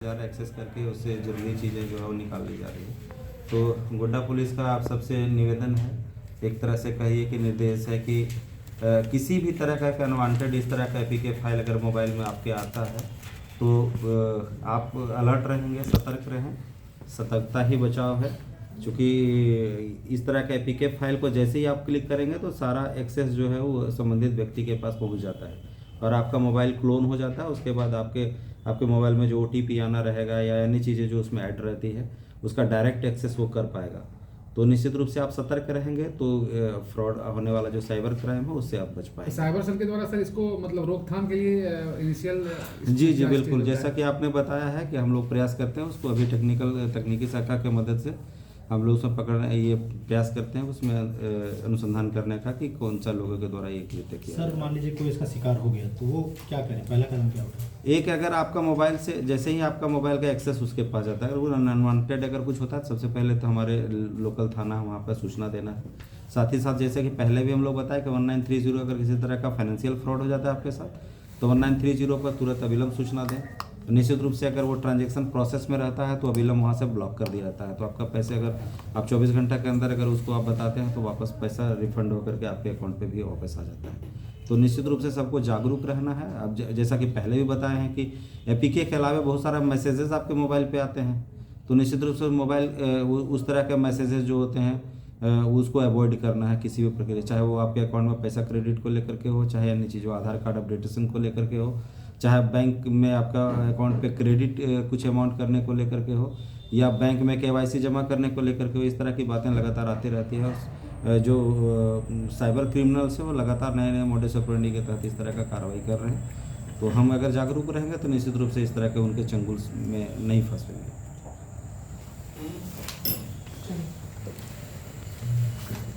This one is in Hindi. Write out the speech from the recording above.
एक्सेस करके उससे ज़रूरी चीज़ें जो है वो निकाल ली जा रही है। तो गोड्डा पुलिस का आप सबसे निवेदन है, एक तरह से कहिए कि निर्देश है कि किसी भी तरह का अनवांटेड इस तरह का एपीके फाइल अगर मोबाइल में आपके आता है तो आप अलर्ट रहेंगे, सतर्क रहें। सतर्कता ही बचाव है, क्योंकि इस तरह का एपीके फाइल को जैसे ही आप क्लिक करेंगे तो सारा एक्सेस जो है वो संबंधित व्यक्ति के पास पहुंच जाता है और आपका मोबाइल क्लोन हो जाता है। उसके बाद आपके मोबाइल में जो ओटीपी आना रहेगा या अन्य चीज़ें जो उसमें ऐड रहती है उसका डायरेक्ट एक्सेस वो कर पाएगा। तो निश्चित रूप से आप सतर्क रहेंगे तो फ्रॉड होने वाला जो साइबर क्राइम है उससे आप बच पाएंगे। साइबर सेल के द्वारा सर इसको मतलब रोकथाम के लिए इनिशियल जी बिल्कुल, जैसा कि आपने बताया है कि हम लोग प्रयास करते हैं उसको अभी तकनीकी शाखा की मदद से हम लोग उसमें पकड़ने ये प्रयास करते हैं उसमें अनुसंधान करने का कि कौन सा लोगों के द्वारा ये कृत्य किया। सर मान लीजिए कोई इसका शिकार हो गया तो वो क्या करें, पहला कदम क्या होगा? एक अगर आपका मोबाइल से जैसे ही आपका मोबाइल का एक्सेस उसके पास जाता है, अगर वो अनवांटेड अगर कुछ होता है सबसे पहले तो हमारे लोकल थाना वहाँ पर सूचना देना है। साथ ही साथ जैसे कि पहले भी हम लोग बताए कि 1930 अगर किसी तरह का फाइनेंशियल फ्रॉड हो जाता है आपके साथ तो 1930 पर तुरंत अविलंब सूचना दें। निश्चित रूप से अगर वो ट्रांजैक्शन प्रोसेस में रहता है तो अविलंब वहाँ से ब्लॉक कर दिया जाता है। तो आपका पैसे अगर आप 24 घंटा के अंदर अगर उसको आप बताते हैं तो वापस पैसा रिफंड होकर के आपके अकाउंट पे भी वापस आ जाता है। तो निश्चित रूप से सबको जागरूक रहना है। अब जैसा कि पहले भी बताए हैं कि एपीके के अलावा बहुत सारा मैसेजेस आपके मोबाइल पे आते हैं, तो निश्चित रूप से मोबाइल उस तरह के मैसेजेस जो होते हैं उसको अवॉइड करना है किसी भी प्रक्रिया, चाहे वो आपके अकाउंट में पैसा क्रेडिट को लेकर के हो, चाहे अन्य चीज़ों आधार कार्ड अपडेटेशन को लेकर के हो, चाहे बैंक में आपका अकाउंट पे क्रेडिट कुछ अमाउंट करने को लेकर के हो, या बैंक में केवाईसी जमा करने को लेकर के हो। इस तरह की बातें लगातार आती रहती है। जो साइबर क्रिमिनल्स हैं वो लगातार नए नए मोडस ऑपरेंडी के तहत इस तरह का कार्रवाई कर रहे हैं। तो हम अगर जागरूक रहेंगे तो निश्चित रूप से इस तरह के उनके चंगुल में नहीं फंसेंगे।